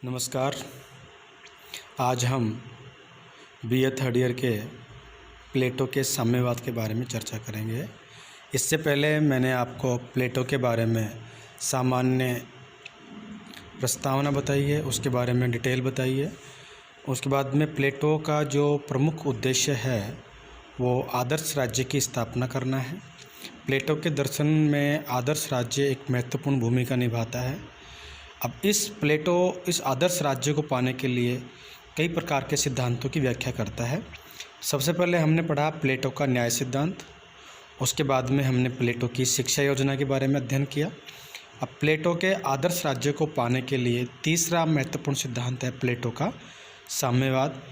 नमस्कार। आज हम बीए थर्ड ईयर के प्लेटो के साम्यवाद के बारे में चर्चा करेंगे। इससे पहले मैंने आपको प्लेटो के बारे में सामान्य प्रस्तावना बताई है, उसके बारे में डिटेल बताई है। उसके बाद में प्लेटो का जो प्रमुख उद्देश्य है वो आदर्श राज्य की स्थापना करना है। प्लेटो के दर्शन में आदर्श राज्य एक महत्वपूर्ण भूमिका निभाता है। अब इस आदर्श राज्य को पाने के लिए कई प्रकार के सिद्धांतों की व्याख्या करता है। सबसे पहले हमने पढ़ा प्लेटो का न्याय सिद्धांत, उसके बाद में हमने प्लेटो की शिक्षा योजना के बारे में अध्ययन किया। अब प्लेटो के आदर्श राज्य को पाने के लिए तीसरा महत्वपूर्ण सिद्धांत है प्लेटो का साम्यवाद।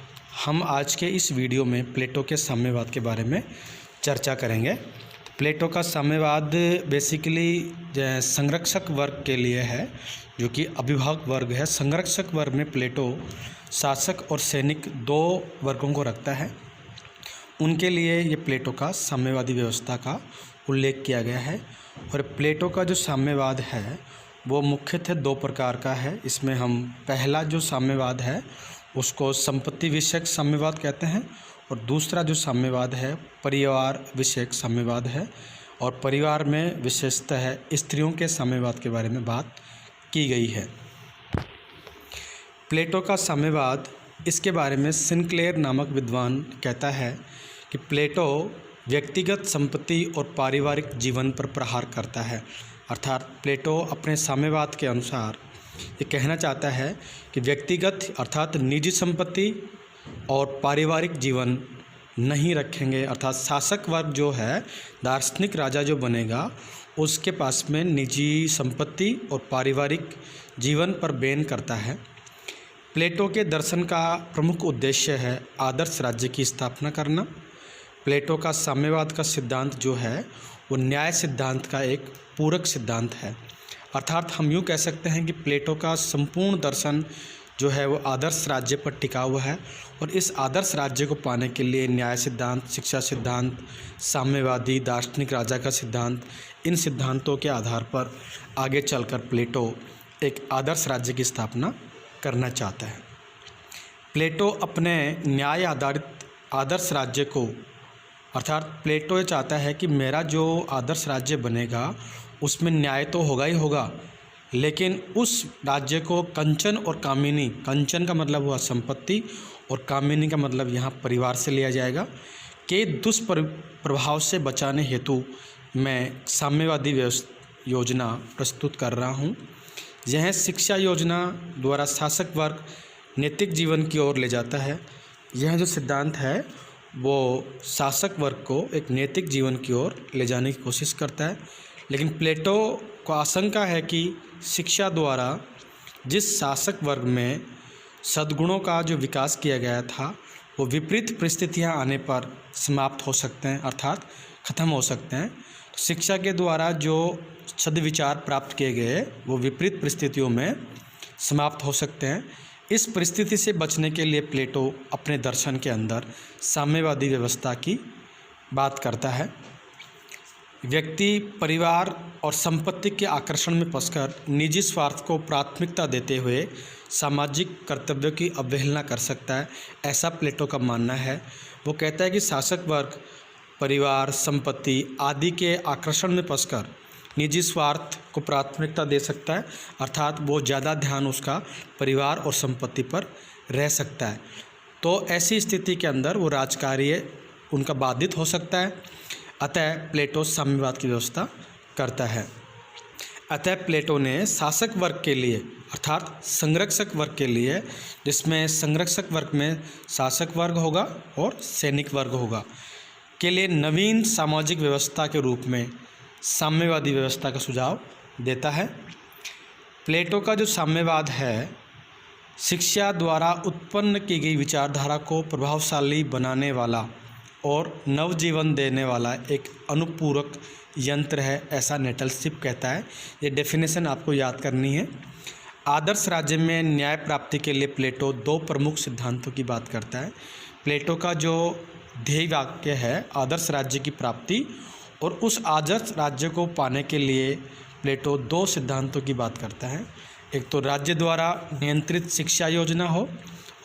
हम आज के इस वीडियो में प्लेटो के साम्यवाद के बारे में चर्चा करेंगे। प्लेटो का साम्यवाद बेसिकली संरक्षक वर्ग के लिए है, जो कि अभिभावक वर्ग है। संरक्षक वर्ग में प्लेटो शासक और सैनिक दो वर्गों को रखता है। उनके लिए ये प्लेटो का साम्यवादी व्यवस्था का उल्लेख किया गया है। और प्लेटो का जो साम्यवाद है वो मुख्यतः दो प्रकार का है। इसमें हम पहला जो साम्यवाद है उसको संपत्ति विषयक साम्यवाद कहते हैं, और दूसरा जो साम्यवाद है परिवार विषयक साम्यवाद है। और परिवार में विशेषतः स्त्रियों के साम्यवाद के बारे में बात की गई है। प्लेटो का साम्यवाद, इसके बारे में सिनक्लेयर नामक विद्वान कहता है कि प्लेटो व्यक्तिगत संपत्ति और पारिवारिक जीवन पर प्रहार करता है। अर्थात प्लेटो अपने साम्यवाद के अनुसार ये कहना चाहता है कि व्यक्तिगत अर्थात निजी संपत्ति और पारिवारिक जीवन नहीं रखेंगे। अर्थात शासक वर्ग जो है, दार्शनिक राजा जो बनेगा, उसके पास में निजी संपत्ति और पारिवारिक जीवन पर बैन करता है। प्लेटो के दर्शन का प्रमुख उद्देश्य है आदर्श राज्य की स्थापना करना। प्लेटो का साम्यवाद का सिद्धांत जो है वो न्याय सिद्धांत का एक पूरक सिद्धांत है। अर्थात हम यूँ कह सकते हैं कि प्लेटो का संपूर्ण दर्शन जो है वो आदर्श राज्य पर टिका हुआ है। और इस आदर्श राज्य को पाने के लिए न्याय सिद्धांत, शिक्षा सिद्धांत, साम्यवादी दार्शनिक राजा का सिद्धांत, इन सिद्धांतों के आधार पर आगे चलकर प्लेटो एक आदर्श राज्य की स्थापना करना चाहता है। प्लेटो अपने न्याय आधारित आदर्श राज्य को, अर्थात प्लेटो ये चाहता है कि मेरा जो आदर्श राज्य बनेगा उसमें न्याय तो होगा ही होगा, लेकिन उस राज्य को कंचन और कामिनी, कंचन का मतलब हुआ संपत्ति और कामिनी का मतलब यहाँ परिवार से लिया जाएगा, के दुष्प्रभाव से बचाने हेतु मैं साम्यवादी योजना प्रस्तुत कर रहा हूँ। यह शिक्षा योजना द्वारा शासक वर्ग नैतिक जीवन की ओर ले जाता है। यह जो सिद्धांत है वो शासक वर्ग को एक नैतिक जीवन की ओर ले जाने की कोशिश करता है। लेकिन प्लेटो को आशंका है कि शिक्षा द्वारा जिस शासक वर्ग में सद्गुणों का जो विकास किया गया था वो विपरीत परिस्थितियां आने पर समाप्त हो सकते हैं, अर्थात ख़त्म हो सकते हैं। शिक्षा के द्वारा जो सद्विचार प्राप्त किए गए वो विपरीत परिस्थितियों में समाप्त हो सकते हैं। इस परिस्थिति से बचने के लिए प्लेटो अपने दर्शन के अंदर साम्यवादी व्यवस्था की बात करता है। व्यक्ति परिवार और संपत्ति के आकर्षण में फंसकर निजी स्वार्थ को प्राथमिकता देते हुए सामाजिक कर्तव्यों की अवहेलना कर सकता है, ऐसा प्लेटो का मानना है। वो कहता है कि शासक वर्ग परिवार, संपत्ति आदि के आकर्षण में फंसकर निजी स्वार्थ को प्राथमिकता दे सकता है, अर्थात वो ज़्यादा ध्यान उसका परिवार और संपत्ति पर रह सकता है। तो ऐसी स्थिति के अंदर वो राजकार्य उनका बाधित हो सकता है। अतः प्लेटो साम्यवाद की व्यवस्था करता है। अतः प्लेटो ने शासक वर्ग के लिए, अर्थात संरक्षक वर्ग के लिए, जिसमें संरक्षक वर्ग में शासक वर्ग होगा और सैनिक वर्ग होगा, के लिए नवीन सामाजिक व्यवस्था के रूप में साम्यवादी व्यवस्था का सुझाव देता है। प्लेटो का जो साम्यवाद है शिक्षा द्वारा उत्पन्न की गई विचारधारा को प्रभावशाली बनाने वाला और नवजीवन देने वाला एक अनुपूरक यंत्र है, ऐसा नेटलशिप कहता है। ये डेफिनेशन आपको याद करनी है। आदर्श राज्य में न्याय प्राप्ति के लिए प्लेटो दो प्रमुख सिद्धांतों की बात करता है। प्लेटो का जो ध्येय वाक्य है आदर्श राज्य की प्राप्ति, और उस आदर्श राज्य को पाने के लिए प्लेटो दो सिद्धांतों की बात करता है। एक तो राज्य द्वारा नियंत्रित शिक्षा योजना हो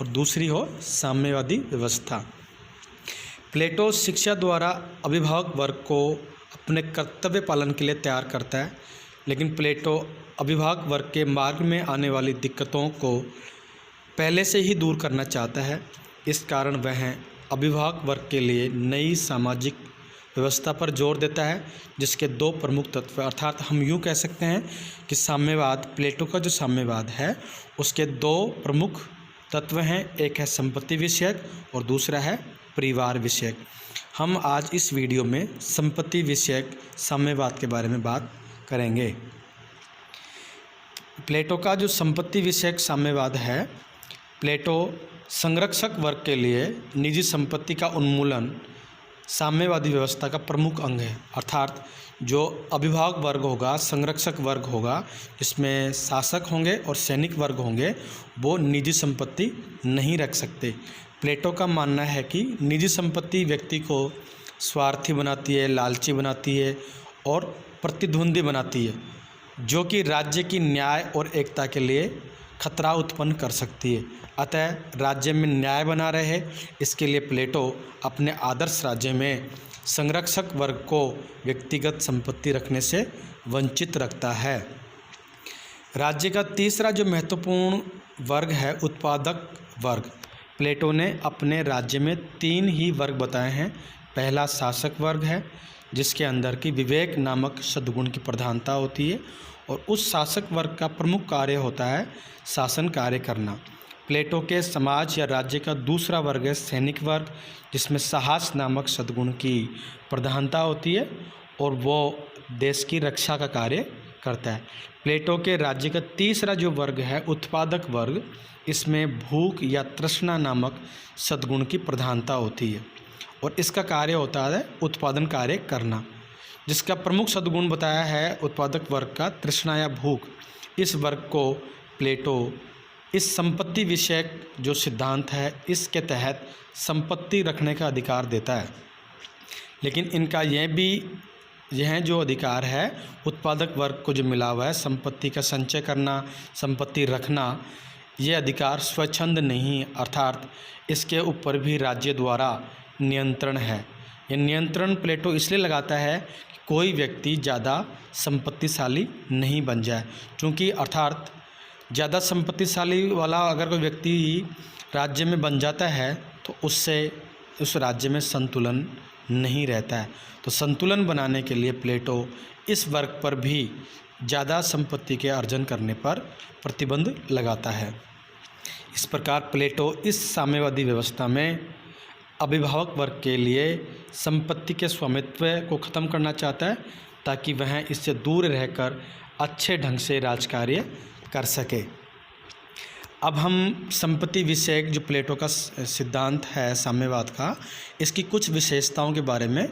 और दूसरी हो साम्यवादी व्यवस्था। प्लेटो शिक्षा द्वारा अभिभावक वर्ग को अपने कर्तव्य पालन के लिए तैयार करता है, लेकिन प्लेटो अभिभावक वर्ग के मार्ग में आने वाली दिक्कतों को पहले से ही दूर करना चाहता है। इस कारण वह अभिभावक वर्ग के लिए नई सामाजिक व्यवस्था पर जोर देता है, जिसके दो प्रमुख तत्व, अर्थात हम यूँ कह सकते हैं कि साम्यवाद, प्लेटो का जो साम्यवाद है उसके दो प्रमुख तत्व हैं। एक है संपत्ति विषयक और दूसरा है परिवार विषयक। हम आज इस वीडियो में संपत्ति विषयक साम्यवाद के बारे में बात करेंगे। प्लेटो का जो संपत्ति विषयक साम्यवाद है, प्लेटो संरक्षक वर्ग के लिए निजी संपत्ति का उन्मूलन साम्यवादी व्यवस्था का प्रमुख अंग है। अर्थात जो अभिभावक वर्ग होगा, संरक्षक वर्ग होगा, जिसमें शासक होंगे और सैनिक वर्ग होंगे, वो निजी संपत्ति नहीं रख सकते। प्लेटो का मानना है कि निजी संपत्ति व्यक्ति को स्वार्थी बनाती है, लालची बनाती है और प्रतिद्वंदी बनाती है, जो कि राज्य की न्याय और एकता के लिए खतरा उत्पन्न कर सकती है। अतः राज्य में न्याय बना रहे, इसके लिए प्लेटो अपने आदर्श राज्य में संरक्षक वर्ग को व्यक्तिगत संपत्ति रखने से वंचित रखता है। राज्य का तीसरा जो महत्वपूर्ण वर्ग है उत्पादक वर्ग। प्लेटो ने अपने राज्य में 3 ही वर्ग बताए हैं। पहला शासक वर्ग है, जिसके अंदर की विवेक नामक सद्गुण की प्रधानता होती है और उस शासक वर्ग का प्रमुख कार्य होता है शासन कार्य करना। प्लेटो के समाज या राज्य का दूसरा वर्ग है सैनिक वर्ग, जिसमें साहस नामक सद्गुण की प्रधानता होती है और वो देश की रक्षा का कार्य करता है। प्लेटो के राज्य का तीसरा जो वर्ग है उत्पादक वर्ग, इसमें भूख या तृष्णा नामक सद्गुण की प्रधानता होती है और इसका कार्य होता है उत्पादन कार्य करना। जिसका प्रमुख सद्गुण बताया है उत्पादक वर्ग का तृष्णा या भूख। इस वर्ग को प्लेटो इस संपत्ति विषयक जो सिद्धांत है इसके तहत संपत्ति रखने का अधिकार देता है, लेकिन इनका यह जो अधिकार है उत्पादक वर्ग को जो मिला हुआ है संपत्ति का संचय करना, संपत्ति रखना, ये अधिकार स्वच्छंद नहीं, अर्थात इसके ऊपर भी राज्य द्वारा नियंत्रण है। ये नियंत्रण प्लेटो इसलिए लगाता है कि कोई व्यक्ति ज़्यादा संपत्तिशाली नहीं बन जाए, क्योंकि अर्थात ज़्यादा संपत्तिशाली वाला अगर कोई व्यक्ति राज्य में बन जाता है तो उससे उस राज्य में संतुलन नहीं रहता है। तो संतुलन बनाने के लिए प्लेटो इस वर्ग पर भी ज़्यादा संपत्ति के अर्जन करने पर प्रतिबंध लगाता है। इस प्रकार प्लेटो इस साम्यवादी व्यवस्था में अभिभावक वर्ग के लिए संपत्ति के स्वामित्व को ख़त्म करना चाहता है, ताकि वह इससे दूर रहकर अच्छे ढंग से राजकार्य कर सके। अब हम संपत्ति विषयक जो प्लेटो का सिद्धांत है साम्यवाद का, इसकी कुछ विशेषताओं के बारे में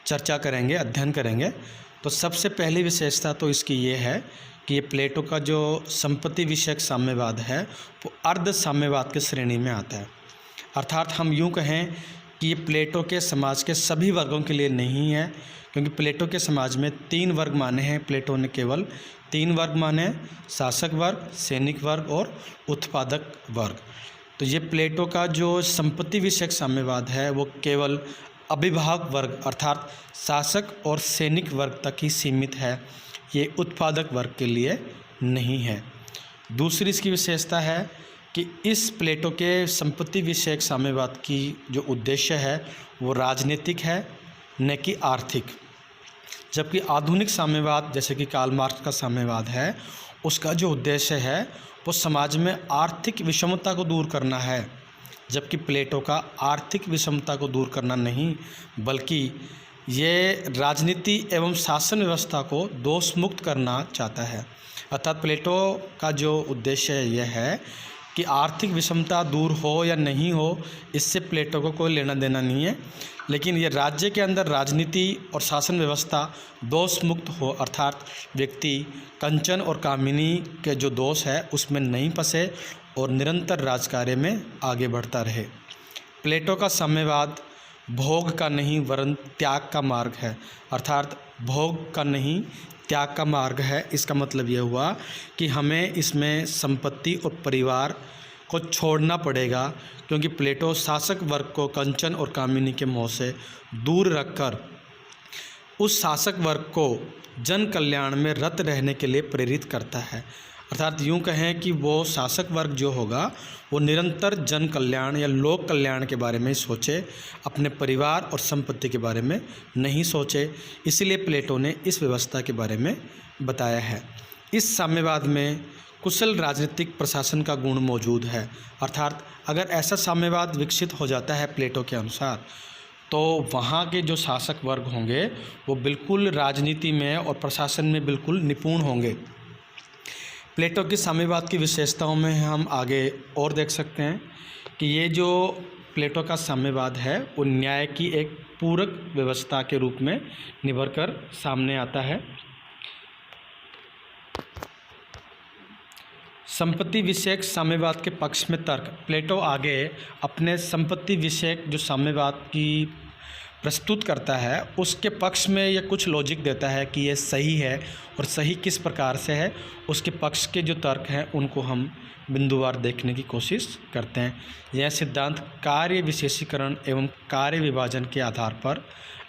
चर्चा करेंगे, अध्ययन करेंगे। तो सबसे पहली विशेषता तो इसकी ये है कि ये प्लेटो का जो संपत्ति विषयक साम्यवाद है वो अर्ध साम्यवाद की श्रेणी में आता है। अर्थात हम यूँ कहें कि ये प्लेटो के समाज के सभी वर्गों के लिए नहीं है, क्योंकि प्लेटो के समाज में 3 वर्ग माने हैं। प्लेटो ने केवल 3 वर्ग माने हैं, शासक वर्ग, सैनिक वर्ग और उत्पादक वर्ग। तो ये प्लेटो का जो संपत्ति विषयक साम्यवाद है वो केवल अभिभावक वर्ग अर्थात शासक और सैनिक वर्ग तक ही सीमित है, ये उत्पादक वर्ग के लिए नहीं है। दूसरी इसकी विशेषता है कि इस प्लेटो के संपत्ति विषयक साम्यवाद की जो उद्देश्य है वो राजनीतिक है, न कि आर्थिक। जबकि आधुनिक साम्यवाद जैसे कि कार्ल मार्क्स का साम्यवाद है, उसका जो उद्देश्य है वो समाज में आर्थिक विषमता को दूर करना है, जबकि प्लेटो का आर्थिक विषमता को दूर करना नहीं, बल्कि ये राजनीति एवं शासन व्यवस्था को दोष मुक्त करना चाहता है। अर्थात प्लेटो का जो उद्देश्य यह है कि आर्थिक विषमता दूर हो या नहीं हो, इससे प्लेटो को कोई लेना देना नहीं है, लेकिन ये राज्य के अंदर राजनीति और शासन व्यवस्था दोष मुक्त हो, अर्थात व्यक्ति कंचन और कामिनी के जो दोष है उसमें नहीं फंसे और निरंतर राजकार्य में आगे बढ़ता रहे। प्लेटो का साम्यवाद भोग का नहीं वरन त्याग का मार्ग है, अर्थात भोग का नहीं, त्याग का मार्ग है। इसका मतलब यह हुआ कि हमें इसमें संपत्ति और परिवार को छोड़ना पड़ेगा, क्योंकि प्लेटो शासक वर्ग को कंचन और कामिनी के मोह से दूर रखकर उस शासक वर्ग को जन कल्याण में रत रहने के लिए प्रेरित करता है। अर्थात यूँ कहें कि वो शासक वर्ग जो होगा वो निरंतर जन कल्याण या लोक कल्याण के बारे में सोचे, अपने परिवार और संपत्ति के बारे में नहीं सोचे। इसीलिए प्लेटो ने इस व्यवस्था के बारे में बताया है। इस साम्यवाद में कुशल राजनीतिक प्रशासन का गुण मौजूद है। अर्थात अगर ऐसा साम्यवाद विकसित हो जाता है प्लेटो के अनुसार, तो वहाँ के जो शासक वर्ग होंगे वो बिल्कुल राजनीति में और प्रशासन में बिल्कुल निपुण होंगे। प्लेटो की साम्यवाद की विशेषताओं में हम आगे और देख सकते हैं कि ये जो प्लेटो का साम्यवाद है वो न्याय की एक पूरक व्यवस्था के रूप में निभर कर सामने आता है। संपत्ति विषयक साम्यवाद के पक्ष में तर्क। प्लेटो आगे अपने संपत्ति विषयक जो साम्यवाद की प्रस्तुत करता है उसके पक्ष में यह कुछ लॉजिक देता है कि ये सही है और सही किस प्रकार से है। उसके पक्ष के जो तर्क हैं उनको हम बिंदुवार देखने की कोशिश करते हैं। यह सिद्धांत कार्य विशेषीकरण एवं कार्य विभाजन के आधार पर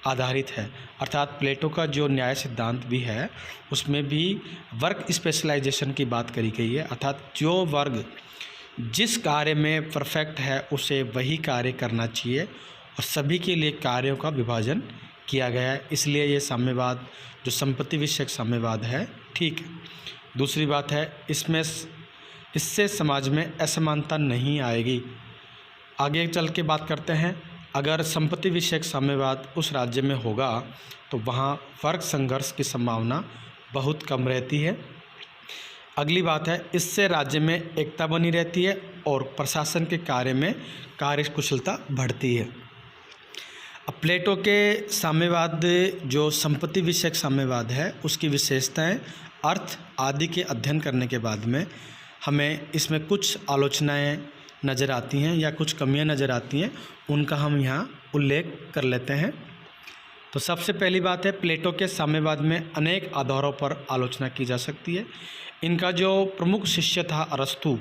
आधारित है। अर्थात प्लेटो का जो न्याय सिद्धांत भी है उसमें भी वर्क स्पेशलाइजेशन की बात करी गई है। अर्थात जो वर्ग जिस कार्य में परफेक्ट है उसे वही कार्य करना चाहिए और सभी के लिए कार्यों का विभाजन किया गया है। इसलिए ये साम्यवाद जो संपत्ति विषयक साम्यवाद है ठीक है। दूसरी बात है इससे समाज में असमानता नहीं आएगी। आगे चल के बात करते हैं, अगर संपत्ति विषयक साम्यवाद उस राज्य में होगा तो वहाँ वर्ग संघर्ष की संभावना बहुत कम रहती है। अगली बात है, इससे राज्य में एकता बनी रहती है और प्रशासन के कार्य में कार्यकुशलता बढ़ती है। अब प्लेटो के साम्यवाद जो संपत्ति विषयक साम्यवाद है उसकी विशेषताएं, अर्थ आदि के अध्ययन करने के बाद में हमें इसमें कुछ आलोचनाएं नज़र आती हैं या कुछ कमियां नज़र आती हैं, उनका हम यहाँ उल्लेख कर लेते हैं। तो सबसे पहली बात है, प्लेटो के साम्यवाद में अनेक आधारों पर आलोचना की जा सकती है। इनका जो प्रमुख शिष्य था अरस्तु,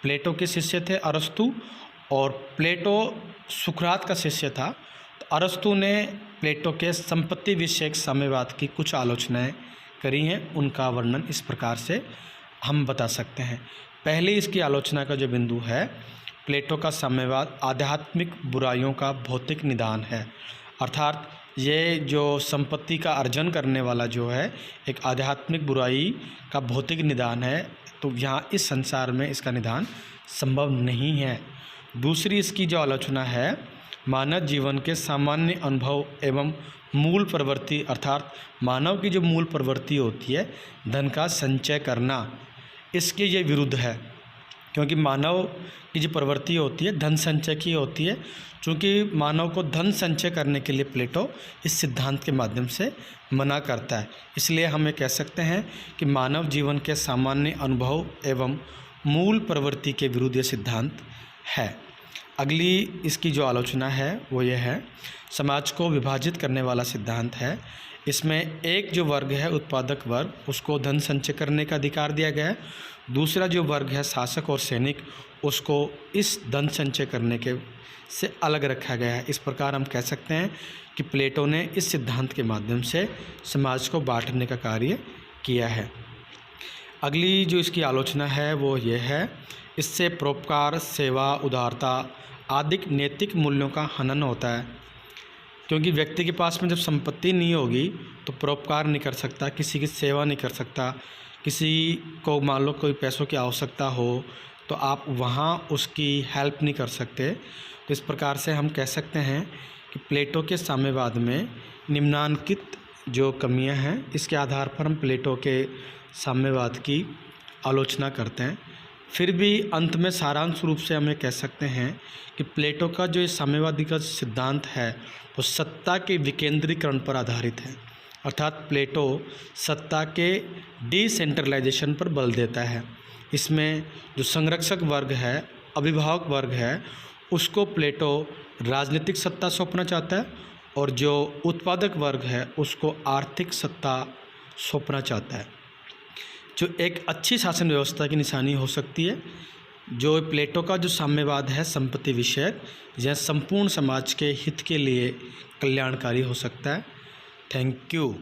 प्लेटो के शिष्य थे अरस्तु, और प्लेटो सुकरात का शिष्य था। तो अरस्तु ने प्लेटो के संपत्ति विषयक साम्यवाद की कुछ आलोचनाएं करी हैं, उनका वर्णन इस प्रकार से हम बता सकते हैं। पहले इसकी आलोचना का जो बिंदु है, प्लेटो का साम्यवाद आध्यात्मिक बुराइयों का भौतिक निदान है। अर्थात ये जो संपत्ति का अर्जन करने वाला जो है एक आध्यात्मिक बुराई का भौतिक निदान है, तो यहाँ इस संसार में इसका निदान संभव नहीं है। दूसरी इसकी जो आलोचना है, मानव जीवन के सामान्य अनुभव एवं मूल प्रवृत्ति, अर्थात मानव की जो मूल प्रवृत्ति होती है धन का संचय करना, इसके ये विरुद्ध है। क्योंकि मानव की जो प्रवृत्ति होती है धन संचय की होती है। चूँकि मानव को धन संचय करने के लिए प्लेटो इस सिद्धांत के माध्यम से मना करता है, इसलिए हम ये कह सकते हैं कि मानव जीवन के सामान्य अनुभव एवं मूल प्रवृत्ति के विरुद्ध ये सिद्धांत है। अगली इसकी जो आलोचना है वो ये है, समाज को विभाजित करने वाला सिद्धांत है। इसमें एक जो वर्ग है उत्पादक वर्ग, उसको धन संचय करने का अधिकार दिया गया है। दूसरा जो वर्ग है शासक और सैनिक, उसको इस धन संचय करने के से अलग रखा गया है। इस प्रकार हम कह सकते हैं कि प्लेटो ने इस सिद्धांत के माध्यम से समाज को बांटने का कार्य किया है। अगली जो इसकी आलोचना है वो ये है, इससे परोपकार, सेवा, उदारता आदि नैतिक मूल्यों का हनन होता है। क्योंकि व्यक्ति के पास में जब संपत्ति नहीं होगी तो परोपकार नहीं कर सकता, किसी की सेवा नहीं कर सकता। किसी को मान लो कोई पैसों की आवश्यकता हो तो आप वहाँ उसकी हेल्प नहीं कर सकते। तो इस प्रकार से हम कह सकते हैं कि प्लेटो के साम्यवाद में निम्नांकित जो कमियां हैं इसके आधार पर हम प्लेटो के साम्यवाद की आलोचना करते हैं। फिर भी अंत में सारांश रूप से हमें कह सकते हैं कि प्लेटो का जो साम्यवादी का सिद्धांत है वो सत्ता के विकेंद्रीकरण पर आधारित है। अर्थात प्लेटो सत्ता के डिसेंट्रलाइजेशन पर बल देता है। इसमें जो संरक्षक वर्ग है, अभिभावक वर्ग है, उसको प्लेटो राजनीतिक सत्ता सौंपना चाहता है और जो उत्पादक वर्ग है उसको आर्थिक सत्ता सौंपना चाहता है, जो एक अच्छी शासन व्यवस्था की निशानी हो सकती है। जो प्लेटो का जो साम्यवाद है संपत्ति विषयक, यह संपूर्ण समाज के हित के लिए कल्याणकारी हो सकता है। Thank you.